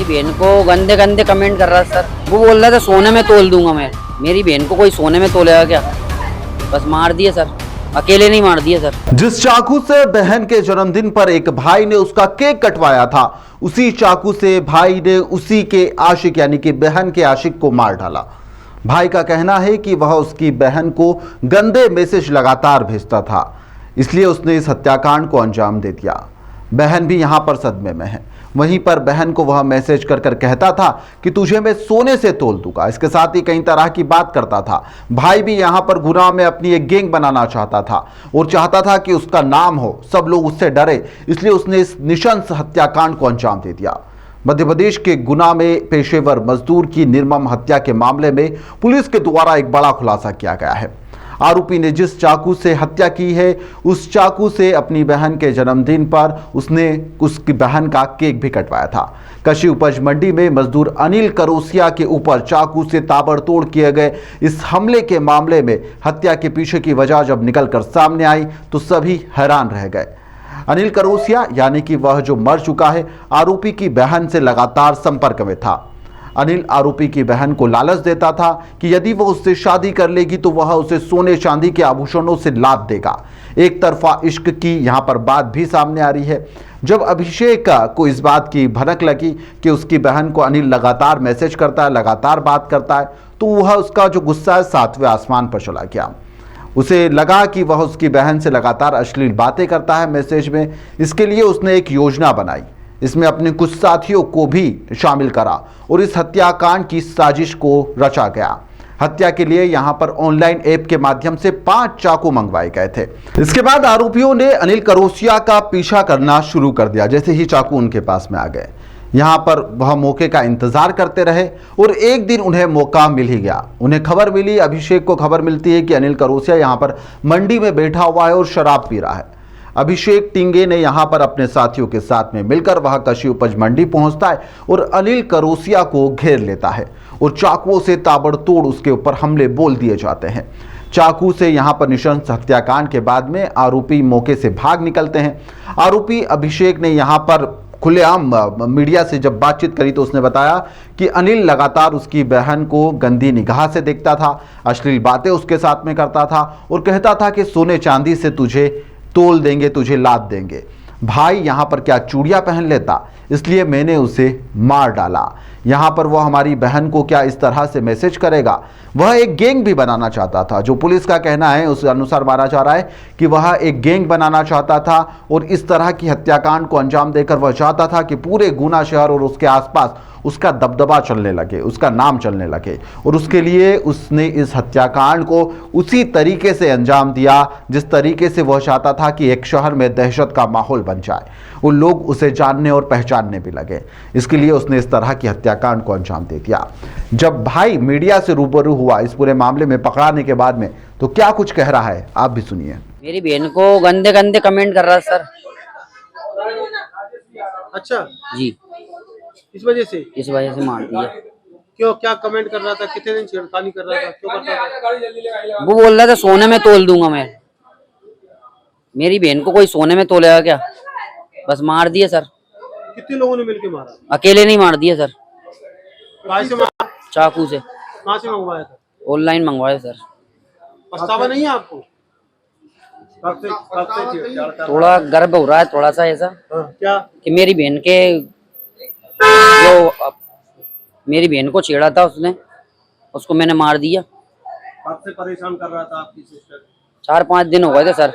मेरी बहन को गंदे गंदे कमेंट कर रहा सर। वो बोल रहा था सोने में तोल दूंगा मैं। मेरी बहन को कोई सोने में तोलेगा क्या? बस मार दिए सर, अकेले नहीं मार दिए सर। जिस चाकू से बहन के जन्मदिन पर एक भाई ने उसका केक कटवाया था, उसी चाकू से भाई ने उसी के आशिक यानी कि बहन के आशिक को मार डाला। भाई का कहना है कि वह उसकी बहन को गंदे मैसेज लगातार भेजता था, इसलिए उसने इस हत्याकांड को अंजाम दे दिया। बहन भी यहां पर सदमे में है। वहीं पर बहन को वह मैसेज कर कर कहता था कि तुझे मैं सोने से तोल दूंगा। इसके साथ ही कई तरह की बात करता था। भाई भी यहां पर गुनाह में अपनी एक गैंग बनाना चाहता था और चाहता था कि उसका नाम हो, सब लोग उससे डरे, इसलिए उसने इस नृशंस हत्याकांड को अंजाम दे दिया। मध्य प्रदेश के गुना में पेशेवर मजदूर की निर्मम हत्या के मामले में पुलिस के द्वारा एक बड़ा खुलासा किया गया है। आरोपी ने जिस चाकू से हत्या की है, उस चाकू से अपनी बहन के जन्मदिन पर उसने उसकी बहन का केक भी कटवाया था। कृषि उपज मंडी में मजदूर अनिल करोसिया के ऊपर चाकू से ताबड़तोड़ किए गए इस हमले के मामले में हत्या के पीछे की वजह जब निकलकर सामने आई तो सभी हैरान रह गए। अनिल करोसिया यानी कि वह जो मर चुका है, आरोपी की बहन से लगातार संपर्क में था। अनिल आरोपी की बहन को लालच देता था कि यदि वह उससे शादी कर लेगी तो वह उसे सोने चांदी के आभूषणों से लाद देगा। एक तरफा इश्क की यहां पर बात भी सामने आ रही है। जब अभिषेक को इस बात की भनक लगी कि उसकी बहन को अनिल लगातार मैसेज करता है, लगातार बात करता है, तो वह उसका जो गुस्सा है 7वें आसमान पर चला गया। उसे लगा कि वह उसकी बहन से लगातार अश्लील बातें करता है मैसेज में। इसके लिए उसने एक योजना बनाई। इसमें अपने कुछ साथियों को भी शामिल करा और इस हत्याकांड की साजिश को रचा गया। हत्या के लिए यहां पर ऑनलाइन ऐप के माध्यम से 5 चाकू मंगवाए गए थे। इसके बाद आरोपियों ने अनिल करोसिया का पीछा करना शुरू कर दिया। जैसे ही चाकू उनके पास में आ गए, यहां पर वह मौके का इंतजार करते रहे और एक दिन उन्हें मौका मिल ही गया। उन्हें खबर मिली, अभिषेक को खबर मिलती है कि अनिल करोसिया यहां पर मंडी में बैठा हुआ है और शराब पी रहा है। अभिषेक टिंगे ने यहां पर अपने साथियों के साथ में मिलकर वह कृषि उपज मंडी पहुंचता है और अनिल करोसिया को घेर लेता है और चाकुओं से ताबड़तोड़ उसके ऊपर हमले बोल दिए जाते हैं। चाकू से यहां पर नृशंस हत्याकांड के बाद में आरोपी मौके से भाग निकलते हैं। आरोपी अभिषेक ने यहां पर खुलेआम मीडिया से जब बातचीत करी तो उसने बताया कि अनिल लगातार उसकी बहन को गंदी निगाह से देखता था, अश्लील बातें उसके साथ में करता था और कहता था कि सोने चांदी से तुझे तोल देंगे, तुझे लाद देंगे। भाई यहां पर क्या चूड़ियां पहन लेता, इसलिए मैंने उसे मार डाला। यहां पर वह हमारी बहन को क्या इस तरह से मैसेज करेगा। वह एक गैंग भी बनाना चाहता था। जो पुलिस का कहना है उस अनुसार माना जा रहा है कि वह एक गैंग बनाना चाहता था और इस तरह की हत्याकांड को अंजाम देकर वह चाहता था कि पूरे गुना शहर और उसके आसपास उसका दबदबा चलने लगे, उसका नाम चलने लगे। और उसके लिए उसने इस हत्याकांड को उसी तरीके से अंजाम दिया जिस तरीके से वह चाहता था कि एक शहर में दहशत का माहौल बन जाए, वो लोग उसे जानने और पहचानने भी लगे। इसके लिए उसने इस तरह की हत्याकांड को अंजाम दे दिया। जब भाई मीडिया से रूबरू हुआ इस पूरे मामले में पकड़ाने के बाद में, तो क्या कुछ कह रहा है आप भी सुनिए। मेरी बहन को गंदे गंदे कमेंट कर रहा सर। अच्छा जी, इस वजह से मार दिया। क्यों, क्या कमेंट कर रहा था, कितने दिन छेड़खानी कर रहा था, क्यों करता था? वो बोल रहा था सोने में तोल दूंगा मैं। मेरी बहन को कोई सोने में तोलेगा क्या? बस मार दिए सर। कितने लोगों ने मिलके मारा? अकेले नहीं मार दिए सर, कहाँ से मारा? चाकू से। कहाँ से मंगवाया था? ऑनलाइन मंगवाया सर। पछतावा नहीं है आपको? कब से थोड़ा गर्व हो रहा है, थोड़ा सा ऐसा क्या कि मेरी बहन को छेड़ा था उसने, उसको मैंने मार दिया। कब से परेशान कर रहा था आपकी सिस्टर? 4-5 दिन हो गए थे सर,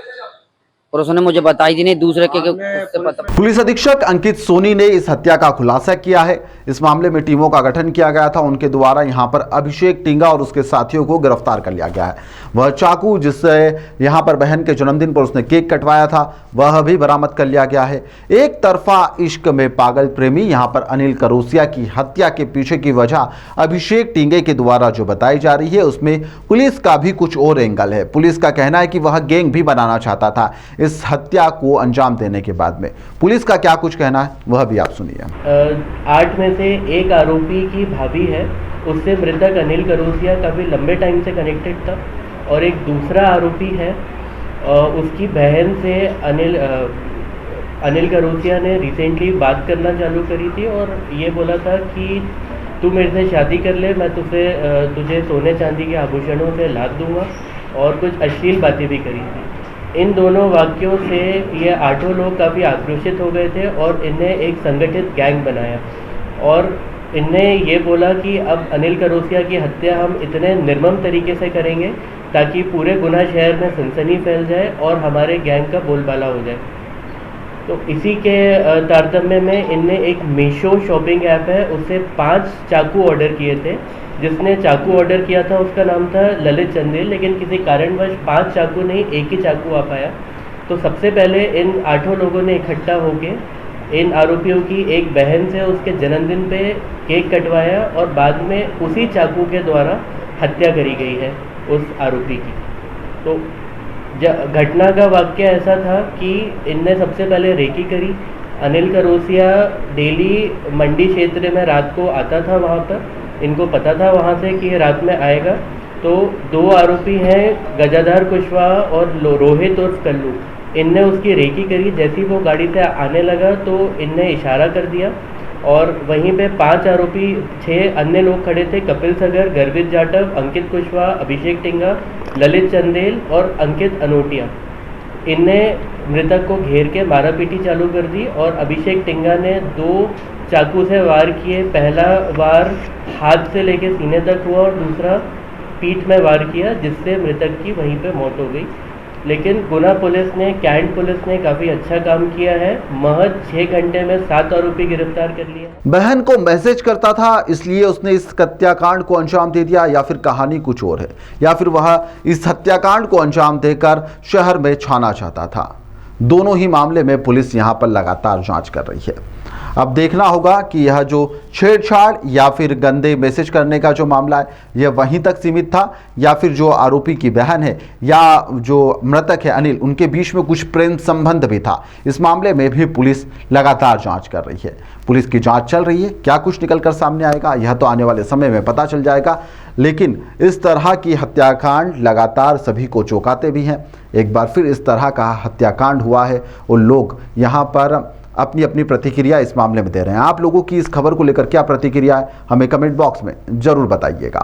और उसने मुझे बताई थी नहीं, दूसरे के उससे पता। पुलिस अधीक्षक अंकित सोनी ने इस हत्या का खुलासा किया है। इस मामले में टीमों का गठन किया गया था। उनके द्वारा यहां पर अभिषेक टिंगा और उसके साथियों को गिरफ्तार कर लिया गया है। वह चाकू जिससे यहां पर बहन के जन्मदिन पर उसने केक कटवाया था, वह भी बरामद कर लिया गया है। एक तरफा इश्क में पागल प्रेमी यहां पर अनिल करोसिया की हत्या के पीछे की वजह अभिषेक टिंगे के द्वारा जो बताई जा रही है, उसमें पुलिस का भी कुछ और एंगल है। पुलिस का कहना है कि वह गैंग भी बनाना चाहता था इस हत्या को अंजाम देने के बाद में। पुलिस का क्या कुछ कहना है वह भी आप सुनिए। 8 में से एक आरोपी की भाभी है, उससे मृतक अनिल करोसिया काफ़ी लंबे टाइम से कनेक्टेड था। और एक दूसरा आरोपी है, उसकी बहन से अनिल करोसिया ने रिसेंटली बात करना चालू करी थी और ये बोला था कि तू मेरे से शादी कर ले, मैं तुझे सोने चांदी के आभूषणों से लाद दूंगा, और कुछ अश्लील बातें भी करी थी। इन दोनों वाक्यों से ये 8 लोग काफ़ी आक्रोशित हो गए थे और इन्हें एक संगठित गैंग बनाया और इनने ये बोला कि अब अनिल करोसिया की हत्या हम इतने निर्मम तरीके से करेंगे ताकि पूरे गुना शहर में सनसनी फैल जाए और हमारे गैंग का बोलबाला हो जाए। तो इसी के तारतम्य में इनने एक मीशो शॉपिंग ऐप है, उससे 5 चाकू ऑर्डर किए थे। जिसने चाकू ऑर्डर किया था उसका नाम था ललित चंदेल, लेकिन किसी कारणवश 5 चाकू नहीं, एक ही चाकू आ पाया। तो सबसे पहले इन 8 लोगों ने इकट्ठा होके इन आरोपियों की एक बहन से उसके जन्मदिन पे केक कटवाया और बाद में उसी चाकू के द्वारा हत्या करी गई है उस आरोपी की। तो घटना का वाक्य ऐसा था कि इनने सबसे पहले रेकी करी। अनिल करोसिया डेली मंडी क्षेत्र में रात को आता था, वहाँ पर इनको पता था वहाँ से कि ये रात में आएगा। तो 2 आरोपी हैं गजाधार कुशवाहा और रोहित और कल्लू, इनने उसकी रेकी करी। जैसे ही वो गाड़ी से आने लगा तो इनने इशारा कर दिया और वहीं पे 5 आरोपी 6 अन्य लोग खड़े थे, कपिल सगर, गर्वित जाटव, अंकित कुशवाहा, अभिषेक टिंगा, ललित चंदेल और अंकित अनोटिया। इनने मृतक को घेर के मारापीटी चालू कर दी और अभिषेक टिंगा ने 2 चाकू से वार किए। पहला वार हाथ से लेके सीने तक हुआ और दूसरा पीठ में वार किया, जिससे मृतक की वहीं पे मौत हो गई। लेकिन गुना पुलिस ने, कैंट पुलिस ने काफ़ी अच्छा काम किया है। महज 6 घंटे में 7 आरोपी गिरफ्तार कर लिया। बहन को मैसेज करता था इसलिए उसने इस हत्याकांड को अंजाम दे दिया, या फिर कहानी कुछ और है, या फिर वह इस हत्याकांड को अंजाम देकर शहर में छाना चाहता था। दोनों ही मामले में पुलिस यहां पर लगातार जांच कर रही है। अब देखना होगा कि यह जो छेड़छाड़ या फिर गंदे मैसेज करने का जो मामला है यह वहीं तक सीमित था, या फिर जो आरोपी की बहन है या जो मृतक है अनिल, उनके बीच में कुछ प्रेम संबंध भी था। इस मामले में भी पुलिस लगातार जांच कर रही है। पुलिस की जांच चल रही है, क्या कुछ निकल कर सामने आएगा यह तो आने वाले समय में पता चल जाएगा। लेकिन इस तरह की हत्याकांड लगातार सभी को चौंकाते भी हैं। एक बार फिर इस तरह का हत्याकांड हुआ है और लोग यहाँ पर अपनी अपनी प्रतिक्रिया इस मामले में दे रहे हैं। आप लोगों की इस खबर को लेकर क्या प्रतिक्रिया है, हमें कमेंट बॉक्स में जरूर बताइएगा।